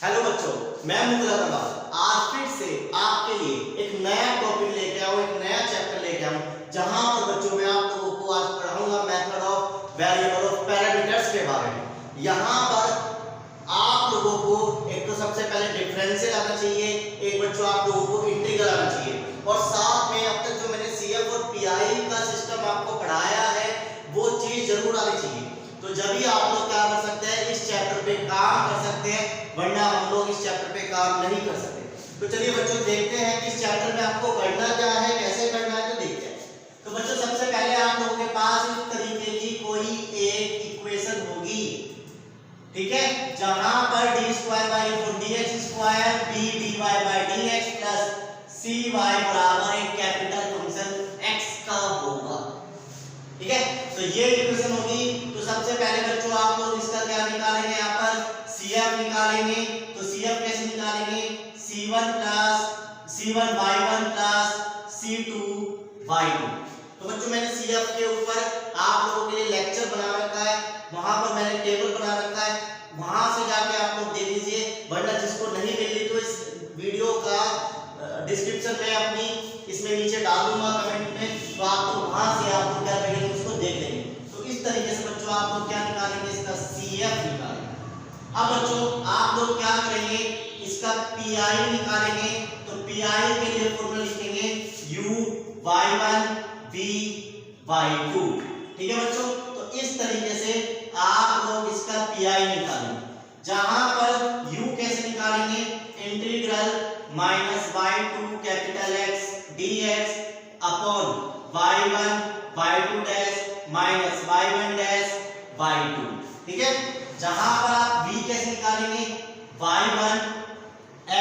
Hello बच्चों, मैं मुगल अकबर आज फिर से आपके लिए एक नया टॉपिक लेके आऊँ, एक नया चैप्टर लेके आऊँ, जहां पर बच्चों मैं आप लोगों को आज पढ़ाऊंगा method of variable of parameters के बारे में। यहाँ पर आप लोगों को एक तो सबसे पहले डिफरेंशियल आना चाहिए, एक बच्चों आप लोगों को इंटीग्रल आना चाहिए, और साथ में अब तक जो मैंने सीएफ और पीआई का सिस्टम आपको पढ़ाया है वो चीज जरूर आनी चाहिए। तो जब ही आप लोग क्या कर सकते हैं, इस चैप्टर पे काम कर सकते हैं, वरना हम लोग इस चैप्टर पे काम नहीं कर सकते। तो चलिए बच्चों देखते हैं कि इस चैप्टर में आपको करना क्या है, कैसे करना है, तो देखते हैं। तो बच्चों सबसे पहले आप लोगों के पास इस तरीके की कोई एक इक्वेशन होगी, ठीक है, जहां पर d square by 4dx square b dy by dx plus cy बराबर एक कैपिटल फंक्शन x का होगा, ठीक है। तो ये इक्वेशन होगी। तो सबसे पहले बच्चों आप लोग इसका क्या निकालेंगे, यहाँ पर CF निकालेंगे। तो CF कैसे निकालेंगे, C1 plus C1y1 plus C2y2। तो बच्चों मैंने CF के ऊपर आप लोगों के लिए लेक्चर बना रखा है, वहां पर मैंने टेबल बना रखा है, वहां से जाके आप लोग दे दीजिए, वरना जिसको नहीं मिली तो इस वीडियो का डिस्क्रिप्शन में अपनी इसमें नीचे डाल दूंगा कमेंट में, तो आप लोग वहां से आप लोग क्या करेंगे, उसको देख लेंगे। तो इस तरीके से बच्चों आप लोग क्या निकालेंगे, इसका CF निकालेंगे। अब बच्चों आप लोग क्या करेंगे, इसका PI निकालेंगे। तो PI के लिए फॉर्मूला लिखेंगे U(y1 v y2), ठीक है बच्चों। तो इस तरीके से आप लोग इसका PI निकालेंगे, जहां पर U कैसे निकालेंगे, integral -y2 capital X dx upon y1 y2 dash minus y1 dash y2, ठीक है। जहां पर आप v कैसे निकालेंगे, y1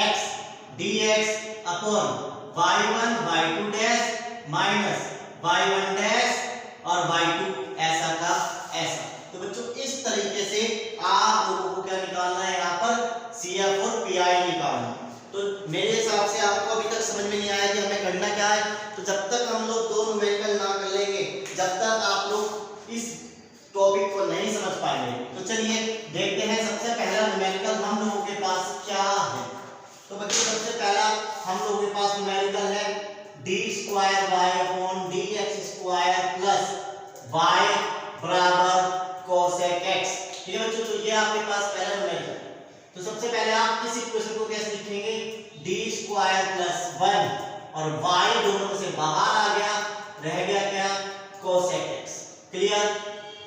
x dx upon y1 y2 dash minus y1 dash और y2 ऐसा का ऐसा। तो बच्चों इस तरीके से आप लोगों को क्या निकालना है, यहाँ पर CF और PI निकालना। तो मेरे हिसाब से आपको अभी तक समझ में नहीं आया कि हमें करना क्या है। तो जब तक हम लोग दो न्यूमेरिकल ना कर लेंगे, जब तक आप लोग इस टॉपिक को नहीं समझ पाएंगे। तो चलिए देखते हैं सबसे पहला न्यूमेरिकल हम लोगों के पास क्या है। तो बच्चों सबसे पहला हम लोगों के पास न्यूमेरिकल है d square y upon dx square plus y बराबर cosec x, ठीक है बच्चों। तो ये आपके पास पहला न्यूमेरिकल। तो सबसे पहले आप इस इक्वेशन को कैसे लिखेंगे, d स्क्वायर प्लस 1 और y दोनों में से बाहर आ गया, रह गया क्या, cosec x, क्लियर।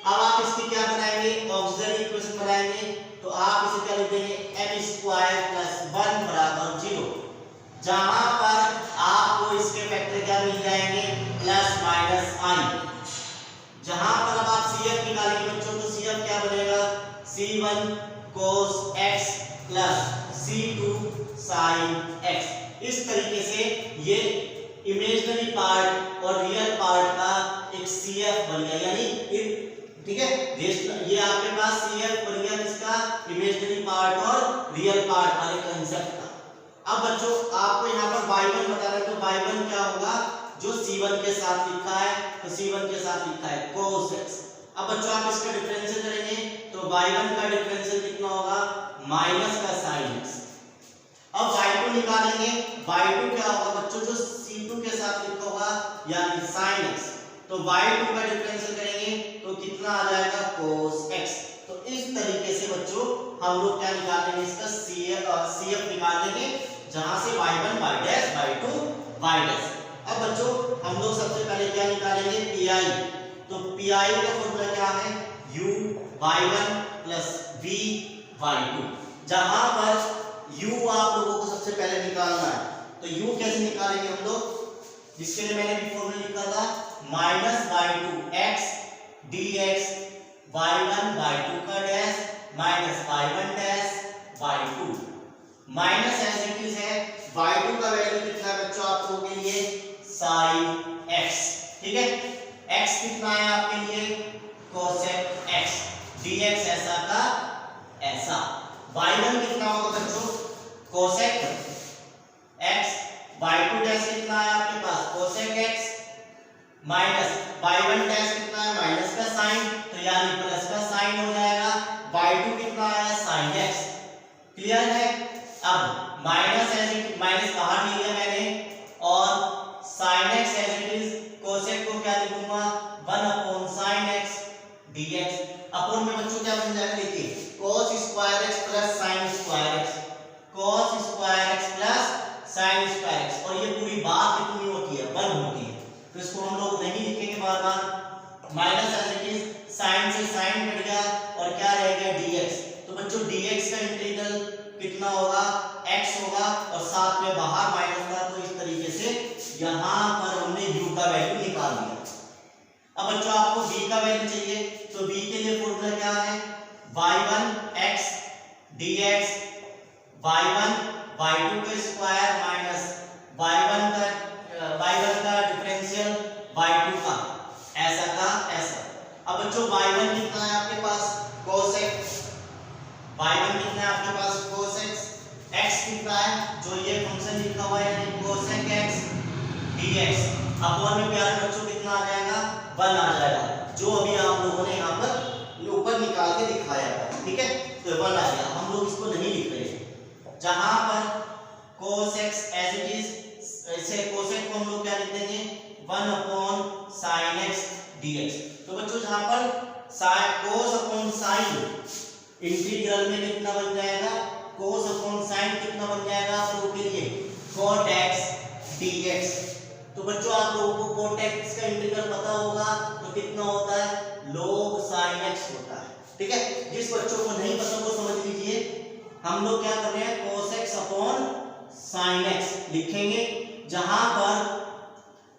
अब आप इसकी क्या बनाएंगे, ऑक्सिलरी इक्वेशन बनाएंगे। तो आप इसे क्या लिख देंगे, m स्क्वायर प्लस 1 बराबर 0, जहां पर आपको इसके फैक्टर क्या मिल जाएंगे, प्लस माइनस i। जहां पर अब आप CF निकालेंगे बच्चों, तो CF क्या बनेगा, C1 cos x plus C2 sin x। इस तरीके से ये इमेजिनरी पार्ट और रियल पार्ट का एक CF बन गया, यानी ठीक है, ये आपके पास CF बन गया किसका, इमेजिनरी पार्ट और रियल पार्ट वाले कंसेप्ट का। अब बच्चों आपको यहाँ पर y1 बताना है, तो y1 क्या होगा, जो C1 के साथ लिखा है, तो C1 के साथ लिखा है cos x। अब बच्चों आप इसका डिफरेंशियल करेंगे, तो y1 का डिफरेंशियल कितना होगा, माइनस का sin x। अब y2 निकालेंगे, y2 क्या होगा बच्चों, जो C2 के साथ लिखा होगा, यानी sin x। तो y2 का डिफरेंशियल करेंगे तो कितना आ जाएगा, cos x। तो इस तरीके से बच्चों हम लोग क्या निकालेंगे, इसका CF निकाल लेंगे, जहां से y1 y dash y2 y dash. अब बच्चों हम लोग सबसे पहले क्या निकालेंगे, PI। तो PI का फॉर्मूला क्या है, U(y1 प्लस v(y2), जहां पर U आप लोगों को सबसे पहले निकालना है। तो U कैसे निकालेंगे हम लोग, जिसके लिए मैंने भी फॉर्मूला लिखा था, minus y2 x dx y1 y2 का dash minus y1 dash y2, minus as it is है, y2 का वैल्यू कितना है बच्चों आप लोगों के लिए, sin x, ठीक है। x कितना है आपके लिए, cosec x, dx ऐसा का ऐसा। y1 कितना होगा बच्चों, cosec x, y2 डैश कितना है आपके पास, cosec x, minus y1 dash कितना है, माइनस का साइन, तो यानी प्लस का साइन हो जाएगा। y2 कितना है, sin x, क्लियर है। अपॉन में बच्चों क्या बन जाएगा, देखिए cos square x plus sin square x, cos square x plus sin square x, और ये पूरी बात कितनी होती है, 1 होती है। तो इसको हम लोग नहीं लिखेंगे बार बार, minus as it is, sin से sin कट गया और क्या रह गया dx। तो बच्चों dx का इंटीग्रल कितना होगा, x होगा, और साथ में बाहर माइनस था, तो इस तरीके से यहाँ पर हमने u का वैल्यू निकाल दिया। अब बच्चों आपको v का वैल्यू चाहिए, तो v के लिए फॉर्मूला क्या है, y1 x dx, y1 y2 का स्क्वायर माइनस y1 का डिफरेंशियल y2 का, ऐसा का ऐसा। अब बच्चों y1 कितना है आपके पास, cos x, y1 कितना है आपके पास cos x, x कितना है, जो ये फंक्शन लिखा हुआ है यानी cosec x dx, अपॉन में प्यारे बच्चों कितना आ जाएगा, 1 आ जाएगा, जो अभी आप लोगों ने यहाँ पर ऊपर निकाल के दिखाया था, ठीक है। तो 1 आ गया, हम लोग इसको नहीं लिख रहे, जहां पर cos x as it is, ऐसे cosec को हम लोग क्या लिख देंगे, 1 अपॉन sin x dx। तो बच्चों जहां पर cos अपॉन sin इंटीग्रल में कितना बन जाएगा, cos अपॉन sin कितना बन जाएगा तो के लिए cot x dx। तो बच्चों आप लोगों को cot x का इंटीग्रल पता होगा, तो कितना होता है, log sin x होता है, ठीक है। जिस बच्चों को नहीं पता वो समझ लीजिए, हम लोग क्या कर रहे हैं, cos x upon sin x लिखेंगे, जहां पर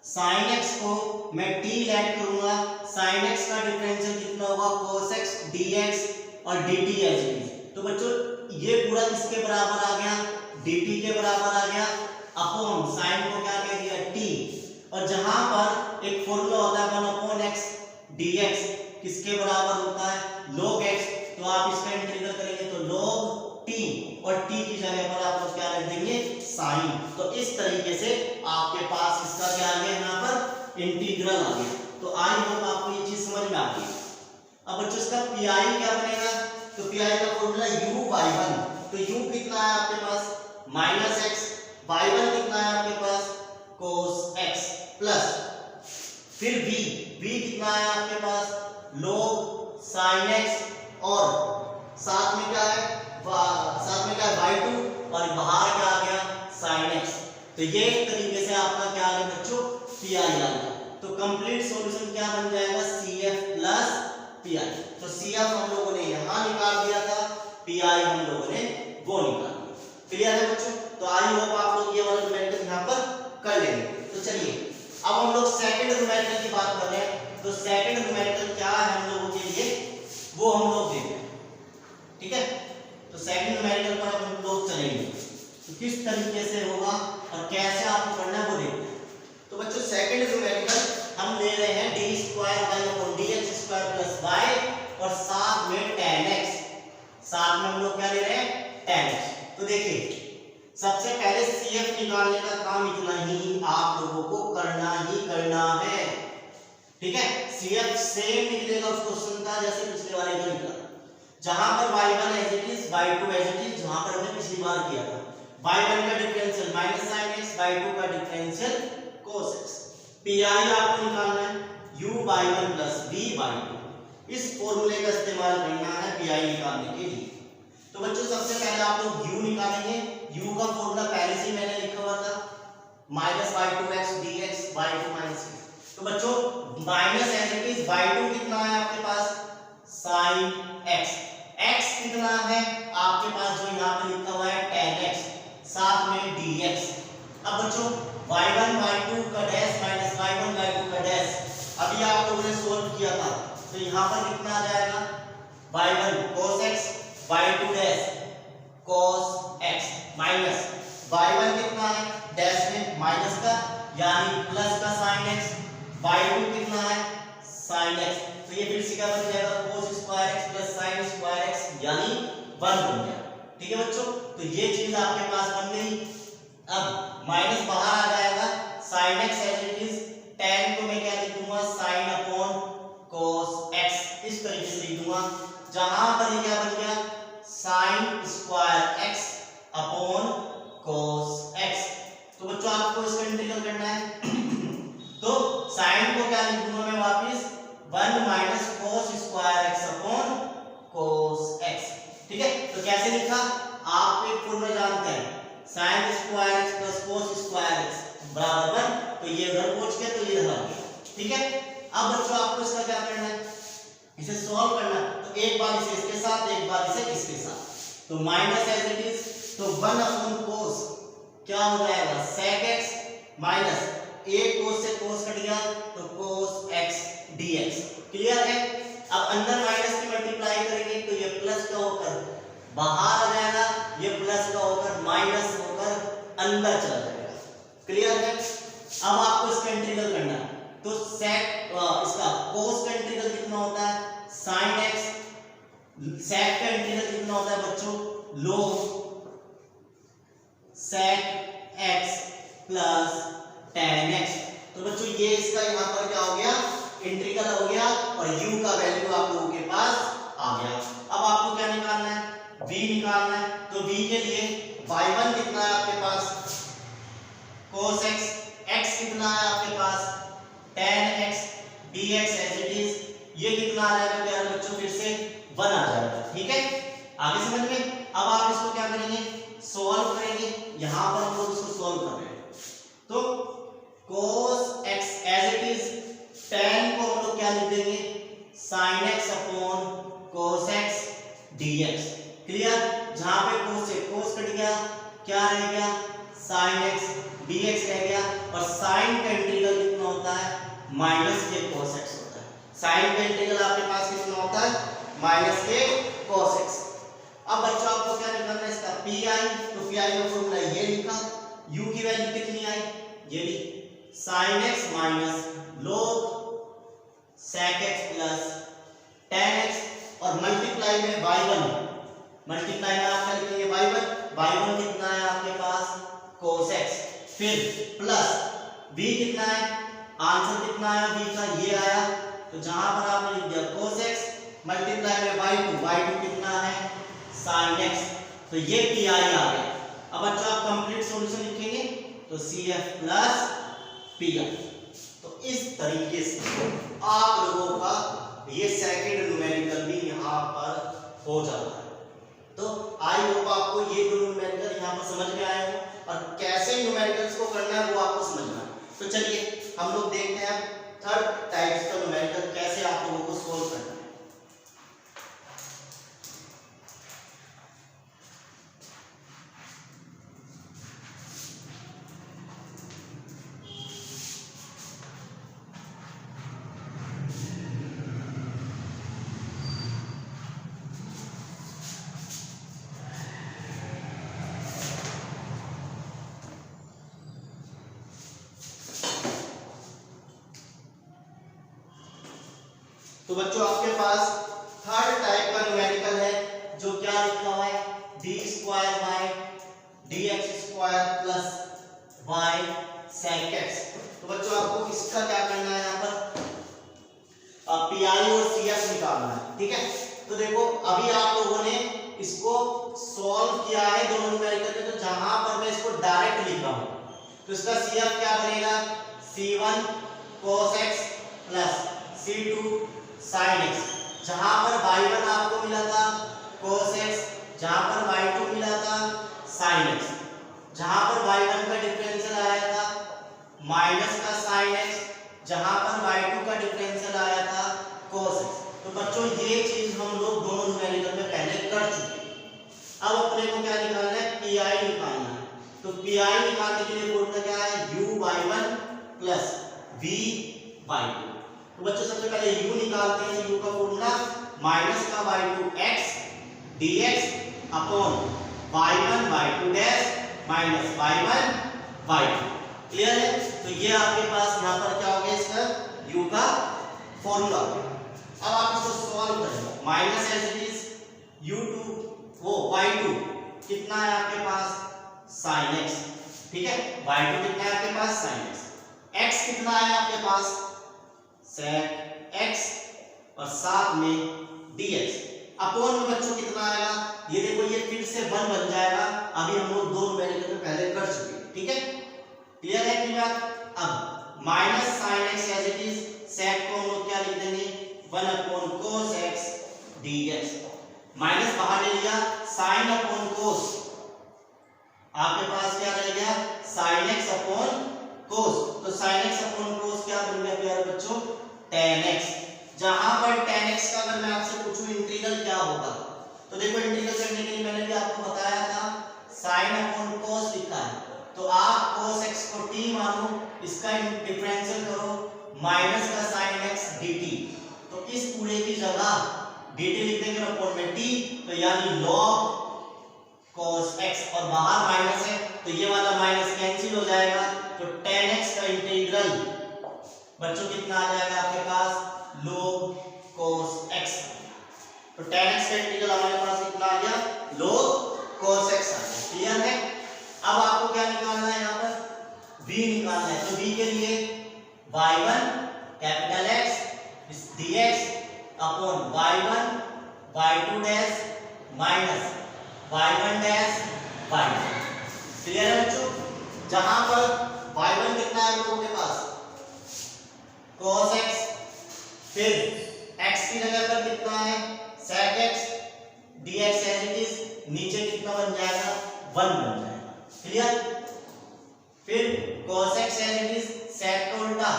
sin x को मैं t ऐड करूंगा, sin x का डिफरेंशियल कितना होगा, cos x dx और dt एज इट इज। तो बच्चों ये पूरा किसके बराबर आ गया, dt के बराबर आ गया, अपॉन sin को क्या कह दिया, t, और जहां पर एक फॉर्मूला होता है 1 अपॉन x dx, किसके बराबर होता है, log x। तो आप इसका इंटीग्रल करेंगे तो log t, और t की जगह पर आप लोग क्या रख देंगे, sin। तो इस तरीके से आपके पास इसका क्या आ गया, यहाँ पर इंटीग्रल आ गया। तो आई होप आपको ये चीज समझ में आ गई। अब बच्चों इसका pi क्या बनेगा, तो pi का फॉर्मूला u by 1, तो u कितना है आपके पास, माइनस x, y1 कितना है आपके पास, cos x, प्लस फिर v कितना है आपके पास, log sin x, और साथ में क्या है, y2, और बाहर क्या आ गया, sin x। तो ये एक तरीके से आपका क्या आ गया बच्चों, pi आ गया। तो कंप्लीट सॉल्यूशन क्या बन जाएगा, CF प्लस pi। तो CF हम लोगों ने यहाँ निकाल दिया था, pi हम लोगों ने वो निकाल दिया। क्लियर है बच्चों। तो आई होप आप लोग ये वाला न्यूमेरिकल यहाँ पर कर लेंगे। तो चलिए अब हम लोग सेकंड न्यूमेरिकल की बात कर रहे हैं। तो सेकंड न्यूमेरिकल क्या है हम लोगों के लिए, वो हम लोग देखते हैं, ठीक है। तो सेकंड न्यूमेरिकल पर हम लोग चलेंगे, तो किस तरीके से होगा और कैसे आपको करना है वो देखते हैं। तो बच्चों सेकंड न्यूमेरिकल हम ले रहे हैं d square y upon dx square plus y, और साथ में tan x, साथ में हम लोग क्या ले रहे हैं, tan x। तो देखिए सबसे पहले CF निकालने का काम इतना ही आप लोगों को करना ही करना है, ठीक है। CF सेम निकलेगा उस क्वेश्चन का जैसे पिछले वाले का निकला, जहां पर y1 as it is, y2 as it is, जहां पर हमने पिछली बार किया था। y1 का differential minus sin x, y2 का डिफरेंशियल cos x। pi आपको निकालना है u by 1 plus v by 2, इस फॉर्मूले का इस्तेमाल करना है pi निकालने के लिए। तो बच्चों सबसे पहले आप लोग u निकालेंगे, u का फॉर्मूला पहले से ही मैंने लिखा हुआ था, minus y2x dx y2 minus. तो बच्चों minus as it is, y2 कितना है आपके पास, sin x, x कितना है आपके पास जो यहाँ पे लिखा हुआ है tan x, साथ में dx। अब बच्चों y1 y2 का डैश माइनस y1 y2 का डैश अभी आप लोगों ने सोल्व किया था, तो यहाँ पर कितना आ जाएगा, y1 cos x, y2 dash cos x, minus y1 कितना है डैश में माइनस का यानी प्लस का sin x, y2 कितना है sin x। तो ये फिर से क्या बन जाएगा, cos square x plus sin square x यानी 1 बन गया, ठीक है बच्चों। तो ये चीज आपके पास बन गई। अब माइनस बाहर आ जाएगा, sin x as it is, tan को मैं क्या लिख दूंगा, sin अपॉन cos x, इस तरीके से लिख दूंगा, जहां पर ये क्या बन गया, sin square x upon cos x। तो बच्चों आपको इसका इंटीग्रल करना है तो sin को क्या लिख दूंगा मैं वापस, 1 minus cos square x upon बार इसे इसके साथ, एक बार इसे इसके साथ, तो माइनस एज इट इज, तो 1/cos क्या हो जाएगा sec x माइनस एक cos से cos कट गया तो cos x dx। क्लियर है? अब अंदर माइनस की मल्टीप्लाई करेंगे तो ये प्लस का होकर बाहर आ जाएगा, ये प्लस का होकर माइनस होकर अंदर चला जाएगा। क्लियर है? अब आपको इसका इंटीग्रल करना है, तो sec इसका cos का इंटीग्रल कितना होता है sin x, sec का इंटीग्रल कितना होता है बच्चों log sec x plus tan x। तो बच्चों ये इसका यहाँ पर क्या हो गया इंटीग्रल हो गया और u का वैल्यू आप लोगों के पास आ गया। अब आपको क्या निकालना है v निकालना है, तो v के लिए y1 कितना है आपके पास cos x, x कितना है आपके पास tan x dx as it is, ये कितना आ जाएगा प्यारे बच्चों फिर से 1 आ जाएगा। ठीक है, आगे समझ में। अब आप इसको क्या करेंगे सॉल्व करेंगे, यहां पर हम लोग इसको सॉल्व कर रहे हैं, तो cos x as it is, tan को हम लोग क्या लिख देंगे sin x upon cos x dx। Clear? जहां पे cos से cos कट गया, क्या रह गया sin x dx रह गया, और sin का इंटीग्रल कितना होता है माइनस के cos x होता है। sin का इंटीग्रल आपके पास कितना होता है माइनस के cos x। अब बच्चों आपको क्या निकालना है इसका pi, तो pi का फॉर्मूला ये लिखा, u की वैल्यू कितनी आई ये ली sin x minus log sec x plus tan x, और मल्टीप्लाई में y1, मल्टीप्लाई में आप क्या लिखेंगे y1 कितना है आपके पास cos x, फिर प्लस v कितना है, आंसर कितना आया v का ये आया, तो जहां पर आपने लिख दिया cos x मल्टीप्लाई में y2 कितना है sin x, तो ये pi आ गया। अब बच्चों आप कंप्लीट सॉल्यूशन लिखेंगे तो CF प्लस PI। तो इस तरीके से आप लोगों का ये सेकंड न्यूमेरिकल भी यहाँ पर हो जाता है। तो आई होप आपको ये दो न्यूमेरिकल यहाँ पर समझ में आए हो और कैसे न्यूमेरिकल्स को करना है वो आपको समझना है। तो चलिए हम लोग देखते हैं थर्ड टाइप्स का न्यूमेरिकल कैसे आप लोगों को सोल्व करना है। तो बच्चों आपके पास थर्ड टाइप का न्यूमेरिकल है जो क्या लिखा हुआ है d square by dx square plus y sec x। तो बच्चों आपको इसका क्या करना है यहाँ पर pi और cf निकालना है। ठीक है, तो देखो अभी आप लोगों ने इसको सॉल्व किया है दोनों न्यूमेरिकल में, तो जहां पर मैं इसको डायरेक्ट लिख रहा हूं तो इसका cf क्या बनेगा c1 cos x plus c2 sin x। जहां पर y1 आपको मिला था cos x, जहां पर y2 मिला था sin x, जहां पर y1 का डिफरेंशियल आया था माइनस का sin x, जहां पर y2 का डिफरेंशियल आया था cos x। तो बच्चों ये चीज हम लोग दोनों न्यूमेरिकल में पहले कर चुके हैं। अब अपने को क्या निकालना है pi निकालना है। तो pi निकालने के लिए फॉर्मूला क्या है u/y1 प्लस v/y2। तो बच्चों सबसे पहले u निकालते हैं, u का फॉर्मूला माइनस का y2 x dx upon y1/2 dash minus y1/2। Clear है? तो ये आपके पास यहाँ पर क्या हो गया इसका u का फॉर्मूला। अब आप इसको सॉल्व करेंगे, minus as it is u2 वो y2 कितना है आपके पास sin x। ठीक है, y2 कितना है आपके पास sin x, x कितना है आपके पास sec x और साथ में dx अपॉन में बच्चों कितना आएगा ये देखो, ये फिर से 1 बन जाएगा। अभी हम लोग दो न्यूमेरिकल में पहले कर चुके हैं। ठीक है, क्लियर है कि बात। अब minus sin x as it is, sec को हम लोग क्या लिख देंगे 1 upon cos x dx, minus बाहर ले लिया sin अपॉन cos, आपके पास क्या रह गया sin x अपॉन cos। तो sin x अपॉन cos क्या बन गया प्यारे बच्चों tan x। जहां पर tan x का अगर मैं आपसे पूछूं इंटीग्रल क्या होगा, तो देखो इंटीग्रल करने के लिए मैंने भी आपको बताया था sin अपॉन cos लिखा है, तो आप cos x को t मानो, इसका डिफरेंशियल करो माइनस का sin x dt, तो इस पूरे की जगह dt लिख देंगे अपॉन में t, तो यानी log cos x, और बाहर माइनस है तो ये वाला माइनस कैंसिल हो जाएगा, तो tan x का इंटीग्रल बच्चों कितना आ जाएगा आपके पास, log cos x, तो tan x का इंटीग्रल हमारे पास कितना आ गया, log cos x आ गया। क्लियर है? अब आपको क्या निकालना है, यहाँ पर v निकालना है, तो v के लिए y1 capital X dx upon y1 y2 dash minus y1 dash y2। Clear है बच्चों? जहां पर y1 कितना है लोगों के पास, cos x, फिर x की जगह पर कितना है sec x dx as it is, नीचे कितना बन जाएगा 1 बन जाएगा। क्लियर? फिर cos x as it is, sec का उल्टा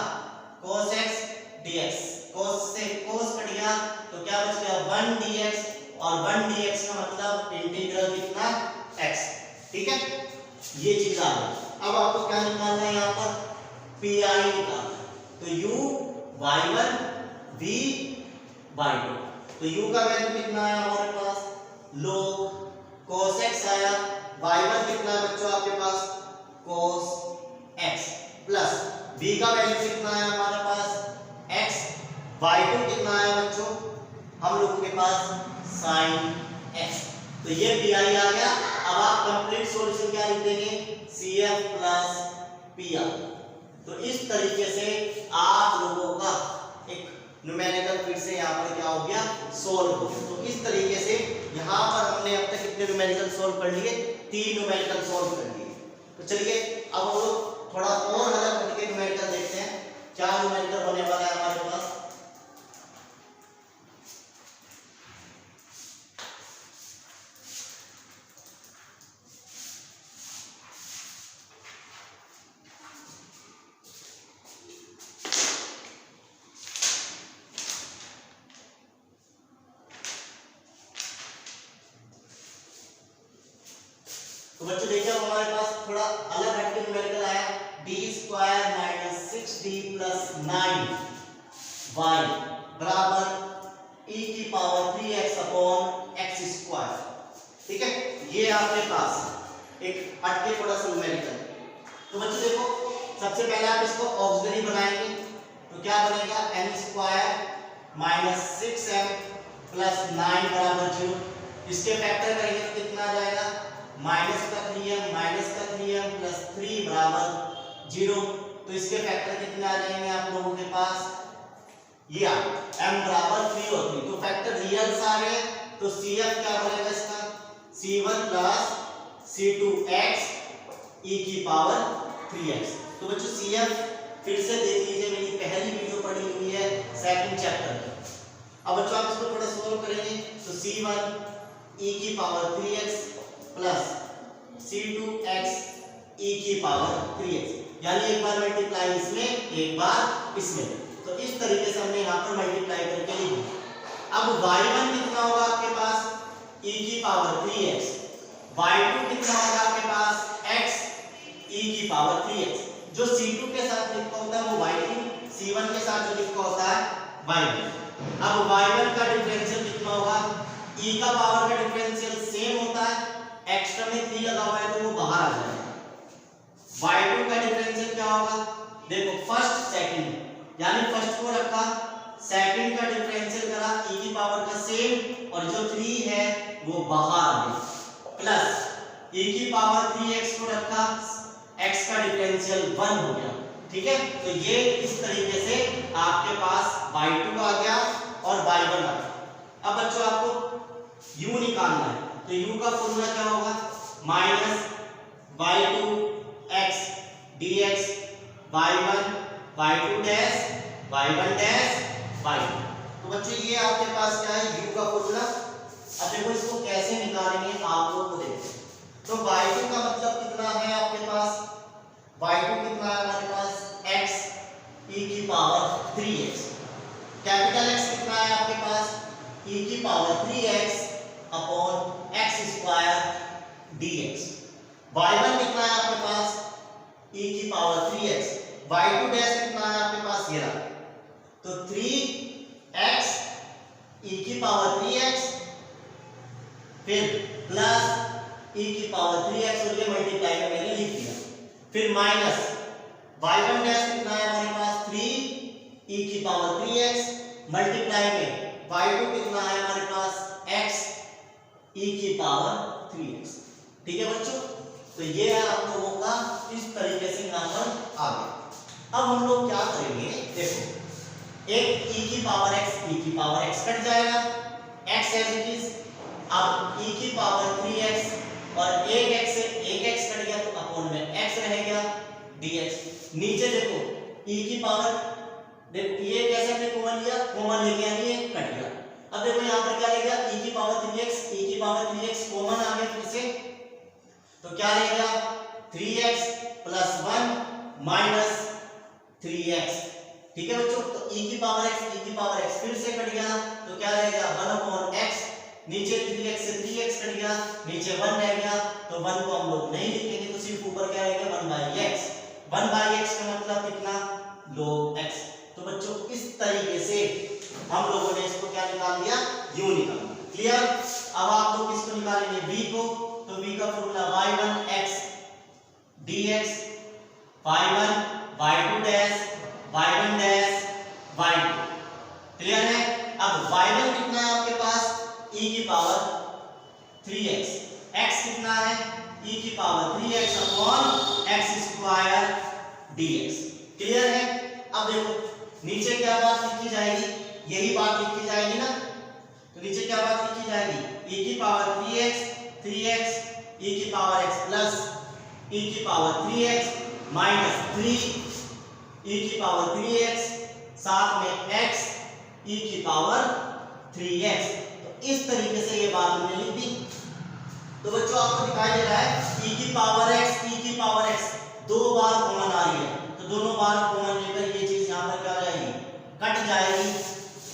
cos x dx, cos से cos कट गया तो क्या बच गया 1 dx, और 1 dx का मतलब इंटीग्रल कितना x। ठीक है, ये चीज आ गई। अब आपको क्या निकालना है, यहाँ पर pi निकालना है, तो u y1 v y2, तो u का वैल्यू कितना आया हमारे पास, log cos x आया, y1 कितना है बच्चों आपके पास cos x, प्लस v का वैल्यू कितना आया हमारे पास x, y2 कितना आया बच्चों हम लोगों के पास sin x, तो ये pi आ गया। अब आप कंप्लीट सॉल्यूशन क्या लिख देंगे, cf प्लस pr। तो इस तरीके से आप लोगों का एक न्यूमेरिकल फिर से यहाँ पर क्या हो गया, सोल्व हो गया। तो इस तरीके से यहाँ पर हमने अब तक कितने न्यूमेरिकल सोल्व कर लिए, 3 न्यूमेरिकल सोल्व कर लिए। तो चलिए अब हम लोग थोड़ा और अलग करके न्यूमेरिकल देखते हैं, क्या न्यूमेरिकल होने वाला है हमारे पास। तो बच्चों देखिए हमारे पास थोड़ा अलग हटके न्यूमेरिकल आया, d square minus 6d plus 9y बराबर e की power 3x upon x square. ठीक है, ये आपके पास एक हटके थोड़ा सा न्यूमेरिकल। तो बच्चों देखो सबसे पहले आप इसको ऑक्सिलरी बनाएंगे, तो क्या बनेगा n square minus 6m plus 9 बराबर 0, इसके फैक्टर करेंगे तो कितना आ जाएगा, माइनस का 3m प्लस 3 बराबर 0, तो इसके फैक्टर कितने आ जाएंगे आप लोगों के पास, ये m बराबर 3 और 3, तो फैक्टर रियल आ गए, तो cf क्या बनेगा इसका, c1 प्लस c2x e की पावर 3x। तो बच्चों cf फिर से देख लीजिए, मेरी पहली वीडियो पड़ी हुई है सेकंड चैप्टर में। अब बच्चों आप इसको थोड़ा सोल्व करेंगे, तो c1 e की power 3x plus c2x e की पावर 3x, यानी एक बार मल्टीप्लाई इसमें एक बार इसमें, तो इस तरीके से हमने यहाँ पर मल्टीप्लाई करके लिख दिया। अब y1 कितना होगा आपके पास e की पावर 3x, y2 कितना होगा आपके पास x e की पावर 3x, जो c2 के साथ लिखा होता है वो y2, c1 के साथ जो लिखा होता है y1। अब y1 का डिफरेंशियल कितना होगा, e का पावर का डिफरेंशियल सेम होता है, एक्स्ट्रा में 3 लगा हुआ है तो वो बाहर आ जाएगा। y2 का डिफरेंशियल क्या होगा, देखो फर्स्ट सेकंड, यानी फर्स्ट को रखा, सेकंड का डिफरेंशियल करा, e की पावर का सेम, और जो 3 है वो बाहर आ गया, प्लस e की पावर 3x को रखा, x का डिफरेंशियल 1 हो गया। ठीक है, तो ये इस तरीके से आपके पास y2 आ गया और y1 आ गया। अब बच्चों आपको u निकालना है, तो u का फॉर्मूला क्या होगा, minus y2 x dx y1 y2 dash y1 dash y2। तो बच्चों ये आपके पास क्या है, u का फॉर्मूला। अब देखो इसको कैसे निकालेंगे आप लोग को देखते हैं। तो y2 का मतलब कितना है आपके पास, y2 कितना है हमारे पास x e की power 3x, capital X y1 कितना है आपके पास e की पावर 3x, y2 डैश कितना है आपके पास ये रहा, तो 3x e की पावर 3x फिर प्लस e की पावर 3x और ये मल्टीप्लाई में मैंने लिख दिया, फिर माइनस y1 डैश कितना है हमारे पास 3 e की पावर 3x मल्टीप्लाई में y2 कितना है हमारे पास x e की पावर 3x। ठीक है बच्चों, तो ये है आप लोगों का इस तरीके से यहाँ पर आ गया। अब हम लोग क्या करेंगे, देखो एक e की पावर x कट जाएगा, x एज इट इज, अब e की पावर 3x और एक x से एक x कट गया तो अपॉन में x रह गया dx। नीचे देखो e की पावर, देखो ये कैसे हमने कॉमन लिया, कॉमन लेके यानी ये कट गया। अब देखो यहाँ पर क्या रहेगा e की पावर 3x कॉमन आ गया फिर से, तो क्या रहेगा 3x प्लस 1 माइनस 3x। ठीक है बच्चों, तो e की पावर x फिर से कट गया तो क्या रहेगा 1 अपॉन x, नीचे 3x से 3x कट गया, नीचे 1 रह गया, तो 1 को हम लोग नहीं लिखेंगे तो सिर्फ ऊपर क्या रहेगा 1/x। 1/x का मतलब कितना log x। तो बच्चों इस तरीके से हम लोगों ने इसको क्या निकाल लिया, u निकाल लिया। क्लियर। अब आप लोग किसको निकालेंगे v को, तो v का formula y1x dx, y1 y2 dash y1 dash y2। Clear है। अब y1 कितना है आपके पास e की पावर 3x, x कितना है e की power 3x upon x square dx। Clear है। अब देखो नीचे क्या बात लिखी जाएगी, यही बात लिखी जाएगी ना, तो नीचे क्या बात लिखी जाएगी e की पावर 3x e की पावर x प्लस e की पावर 3x माइनस 3 e की पावर 3x साथ में x e की पावर 3x। तो इस तरीके से ये बात हमने लिख दी। तो बच्चों आपको दिखाई दे रहा है e की पावर x दो बार कॉमन आ रही है, तो दोनों बार कॉमन लेकर ये चीज यहाँ पर क्या जाएगी, कट जाएगी।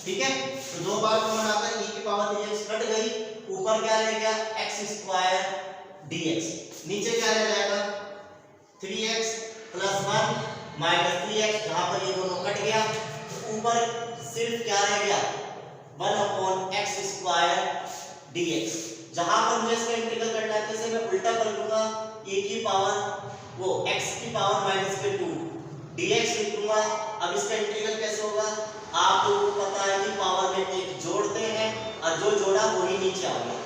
ठीक है, तो दो बार कॉमन आकर e की पावर 3x कट गई, ऊपर क्या रह गया x स्क्वायर dx, नीचे क्या रह जाएगा 3x प्लस 1 माइनस 3x, जहां पर ये दोनों कट गया तो ऊपर सिर्फ क्या रह गया 1 अपॉन x स्क्वायर dx। जहां पर मुझे इसका इंटीग्रल करना है तो इसे मैं उल्टा कर दूंगा, e की पावर वो x की पावर माइनस के 2 dx लिख दूंगा। अब इसका इंटीग्रल कैसे होगा, आप लोगों को पता है कि पावर में एक जोड़ते हैं और जो जोड़ा वही नीचे आ गया,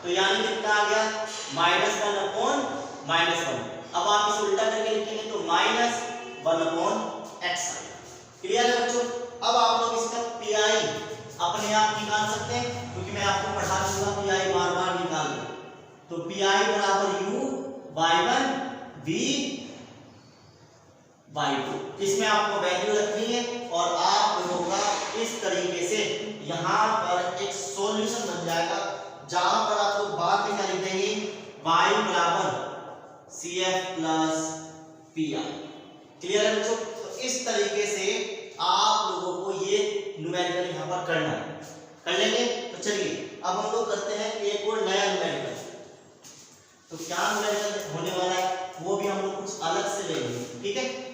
तो यानी कितना आ गया -1 अपॉन -1। अब आप इसे उल्टा करके लिखेंगे तो -1 अपॉन x। क्लियर है बच्चों। अब आप लोग इसका pi अपने आप निकाल सकते हैं, क्योंकि मैं आपको पढ़ा दूंगा pi बार बार निकाल लो। तो pi बराबर u y1 v y2, इसमें आपको वैल्यू रखनी है और आप लोगों का इस तरीके से यहाँ पर एक सॉल्यूशन बन जाएगा, जहां पर आप लोग बाद में क्या लिख देंगे y बराबर cf प्लस pi। क्लियर है बच्चों। तो इस तरीके से आप लोगों को ये न्यूमेरिकल यहाँ पर करना है, कर लेंगे। तो चलिए अब हम लोग करते हैं एक और नया न्यूमेरिकल। तो क्या न्यूमेरिकल होने वाला है वो भी हम लोग कुछ अलग से लेंगे। ठीक है,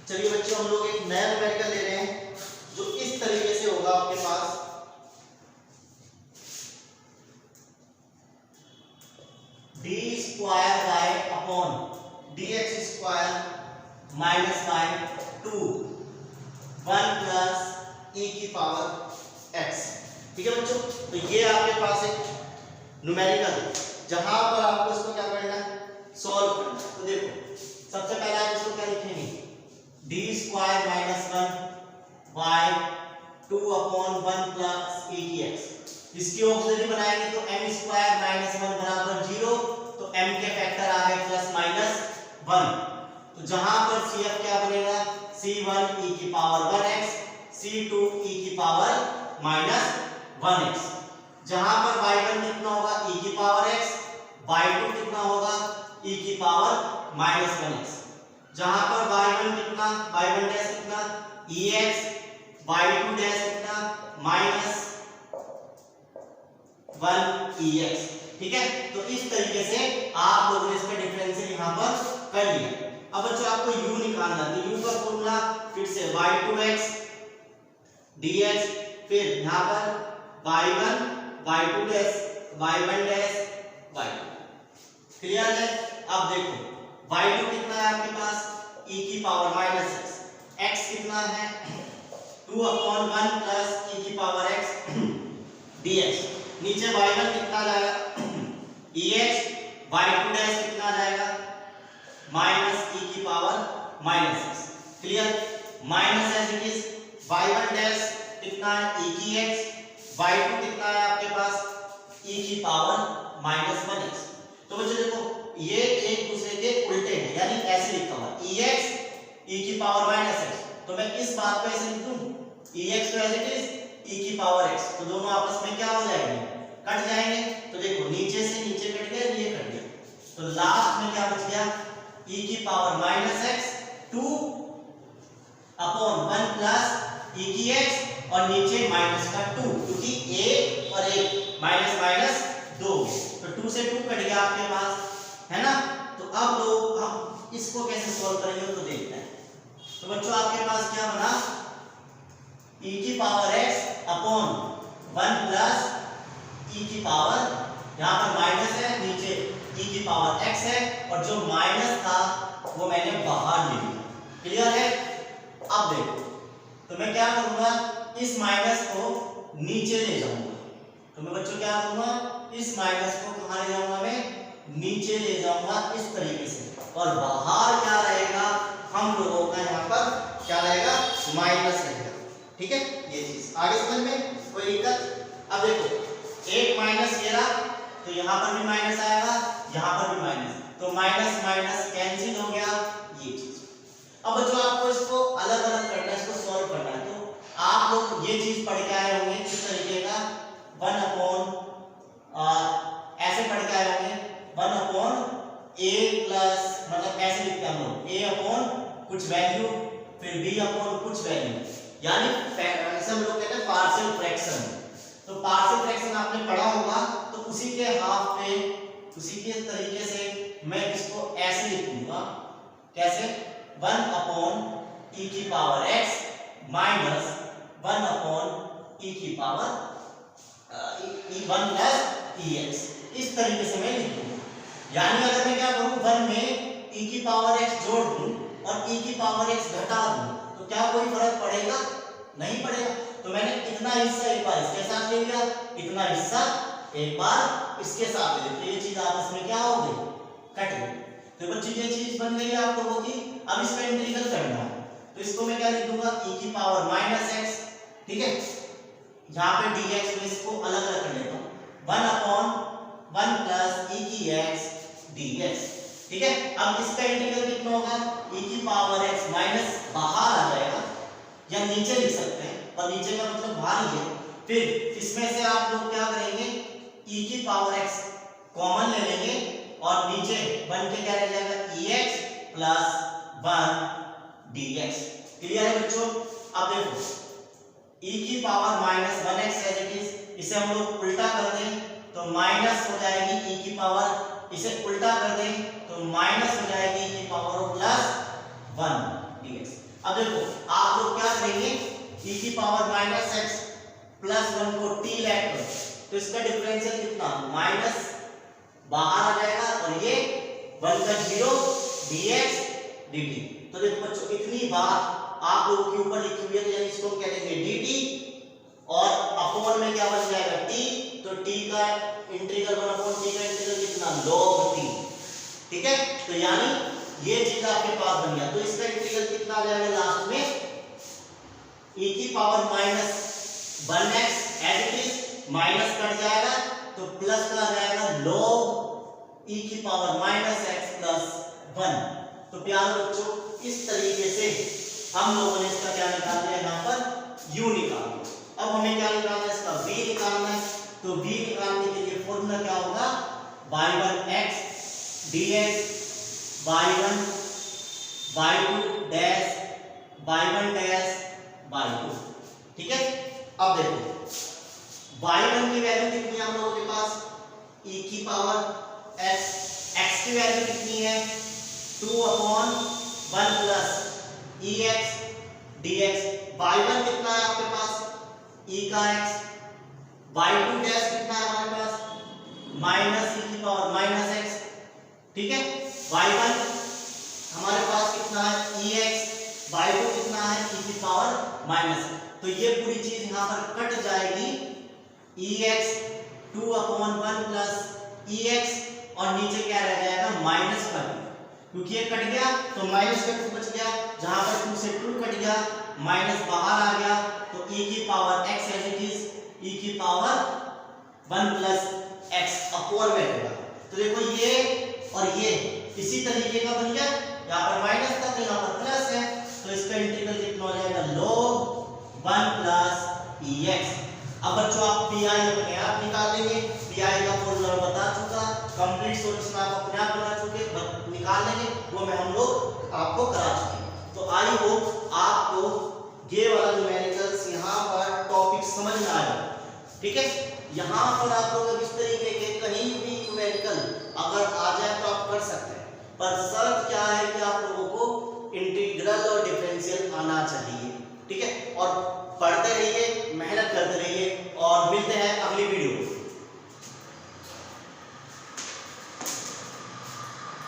चलिए बच्चों हम लोग एक नया न्यूमेरिकल ले रहे हैं जो इस तरीके से होगा आपके पास। d square y upon dx square minus y 2 1 plus e की पावर x। ठीक है बच्चों, तो ये आपके पास एक न्यूमेरिकल जहां पर आपको इसको क्या करना है, सॉल्व करना है। तो देखो सबसे पहले आप इसको क्या लिखेंगे d स्क्वायर माइनस 1 y 2 इसकी ऑक्सिलरी बनाएंगे तो m स्क्वायर माइनस 1 बराबर 0, तो m के फैक्टर आ गए प्लस माइनस 1। तो जहां पर CF क्या बनेगा, C1 e की पावर 1x, C2 e की पावर माइनस 1x। जहां पर y1 कितना होगा, e की पावर x, y2 कितना होगा, e की पावर माइनस 1x। जहां पर y1 कितना, y1 डैश कितना ex, y2 डैश कितना माइनस 1 ex। ठीक है, तो इस तरीके से आप लोगों ने इसका डिफरेंशियल यहां पर कर लिया। अब बच्चों आपको u निकालना है, तो u का फॉर्मूला फिर से y2x dx, फिर यहां पर y1 y2 dash y1 dash y2। Clear है? अब देखो y2 कितना है आपके पास, e की पावर माइनस x कितना है 2/1 प्लस e की पावर x dx। नीचे y1 कितना जाएगा ex, y2 डैश कितना जाएगा माइनस e की power minus x। Clear? Minus as it is y1 dash कितना है e की x, y2 कितना है आपके पास e की पावर माइनस 1x। तो बच्चों देखो ये एक दूसरे के उल्टे हैं, यानी ऐसे लिखा हुआ ex e की पावर माइनस x, तो मैं इस बात को ऐसे लिख दूं ex तो एज इट इज e की पावर x, तो दोनों आपस में क्या हो जाएंगे, कट जाएंगे। तो देखो नीचे से नीचे कट गया, ये कट गया, तो लास्ट में क्या बच गया e की power minus x 2/1 plus e की x, और नीचे माइनस का 2, क्योंकि एक और एक माइनस माइनस 2, तो 2 से 2 कट गया आपके पास, है ना। तो अब लोग हम इसको कैसे सॉल्व करेंगे तो देखते हैं। तो बच्चों आपके पास क्या बना, e की power x upon 1 plus e की पावर, यहाँ पर माइनस है, नीचे e की पावर x है, और जो माइनस था वो मैंने बाहर ले लिया। क्लियर है? अब देखो तो मैं क्या करूंगा, इस माइनस को नीचे ले जाऊंगा। तो मैं बच्चों क्या करूंगा, इस माइनस को कहां ले जाऊंगा, मैं नीचे ले जाऊंगा इस तरीके से, और बाहर क्या रहेगा, हम लोगों का यहाँ पर क्या रहेगा, माइनस रहेगा। ठीक है, ये चीज आगे समझ में कोई दिक्कत? अब देखो एक माइनस ये रहा, तो यहाँ पर भी माइनस आएगा, यहाँ पर भी माइनस, तो माइनस माइनस कैंसिल हो गया, ये चीज। अब बच्चों आपको इसको अलग अलग करना है, इसको सॉल्व करना है। तो आप लोग ये चीज पढ़ के आए होंगे किस तरीके का, 1 अपॉन ऐसे पढ़ के आए होंगे 1 अपॉन a प्लस, मतलब ऐसे लिखते हैं हम लोग a अपॉन कुछ वैल्यू, फिर b अपॉन कुछ वैल्यू, यानी ऐसे हम लोग कहते हैं पार्शियल फ्रैक्शन। तो पार्शियल फ्रैक्शन आपने पढ़ा होगा, तो उसी के हाफ पे उसी के तरीके से मैं इसको ऐसे लिख दूंगा, कैसे, 1 अपॉन e की power x minus 1 upon e की पावर 1 प्लस ex, इस तरीके से मैं लिख दूंगा। यानी अगर मैं क्या करूं, 1 में e की पावर x जोड़ दूं और e की पावर x घटा दूं, तो क्या कोई फर्क पड़ेगा? नहीं पड़ेगा। तो मैंने इतना हिस्सा एक बार इसके साथ ले लिया, इतना हिस्सा एक बार इसके साथ ले लिया, ये चीज आपस में क्या हो गई, कट गई। तो बच्चों ये चीज बन गई आप लोगों की। अब इसका इंटीग्रल करना है, तो इसको मैं क्या लिख दूंगा, e की पावर माइनस x। ठीक है, यहाँ पे dx में इसको अलग अलग कर लेता हूँ, 1 अपॉन 1 प्लस e की x dx। ठीक है, अब इसका इंटीग्रल कितना होगा, e की पावर x माइनस बाहर आ जाएगा, या नीचे लिख सकते हैं, और नीचे का मतलब बाहर ही है। फिर इसमें से आप लोग क्या करेंगे, e की पावर x कॉमन ले लेंगे, और नीचे बन के क्या रह जाएगा, ex प्लस 1 dx। क्लियर है बच्चों? अब देखो e की power minus 1x as it is, इसे हम लोग उल्टा कर दें तो माइनस हो जाएगी e की पावर, इसे उल्टा कर दें तो माइनस हो जाएगी e की पावर प्लस 1 dx। अब देखो आप लोग क्या करेंगे, e की पावर माइनस x प्लस 1 को t लेट करो, तो इसका डिफरेंशियल कितना, माइनस बाहर आ जाएगा, और ये 1 का 0 dx dt। तो देखो बच्चों इतनी बात आप लोगों के ऊपर लिखी हुई है, तो यानी इसको हम कह देंगे dt, और अपॉन में क्या बन जाएगा t, तो t का इंटीग्रल 1 अपॉन t का इंटीग्रल कितना, log t। ठीक है, तो यानी ये चीज आपके पास बन गया। तो इसका इंटीग्रल कितना आ जाएगा लास्ट में, e की power minus 1x as it is, minus cut power minus x plus 1। तो प्यारे बच्चों इस तरीके से हम लोगों ने इसका क्या निकाल लिया, यहाँ पर u निकाल लिया। अब हमें क्या निकालना है, इसका v निकालना है। तो v निकालने के लिए फॉर्मूला क्या होगा, y1x dx y1 y2 dash y1 dash y2। ठीक है। अब देखो y1 की वैल्यू कितनी है हम लोगों के पास, e की पावर x, x की वैल्यू कितनी है 2/1 प्लस ex dx, y1 कितना है आपके पास e का x, y2 डैश कितना है हमारे पास माइनस e की पावर माइनस x। ठीक है। y1 हमारे पास कितना है ex, y2 कितना है e की पावर माइनस। तो ये पूरी चीज यहां पर कट जाएगी, ex 2/1 प्लस ex और नीचे क्या रह जाएगा माइनस का, क्योंकि ये कट गया तो माइनस का 2 बच गया, जहां पर 2 से 2 कट गया माइनस बाहर आ गया, तो e की power x as it is e की पावर 1 प्लस x अपॉन में रहेगा। तो देखो ये और ये इसी तरीके का बन गया, यहाँ पर माइनस था तो यहाँ पर प्लस है, तो इसका इंटीग्रल कितना हो जाएगा log 1 प्लस ex। अब बच्चों आप pi अपने आप निकाल लेंगे, pi का फॉर्मूला बता चुका, कंप्लीट सॉल्यूशन आप अपने आप बना चुके, निकाल लेंगे, वो मैं हम लोग आपको करा चुके। तो आई होप आपको ये वाला न्यूमेरिकल्स यहाँ पर टॉपिक समझ में आया। ठीक है। यहाँ पर आप लोग इस तरीके के कहीं भी न्यूमेरिकल अगर आ जाए तो आप कर सकते हैं, पर शर्त क्या है कि आप लोगों को इंटीग्रल और डिफरेंशियल आना चाहिए। ठीक है। और पढ़ते रहिए।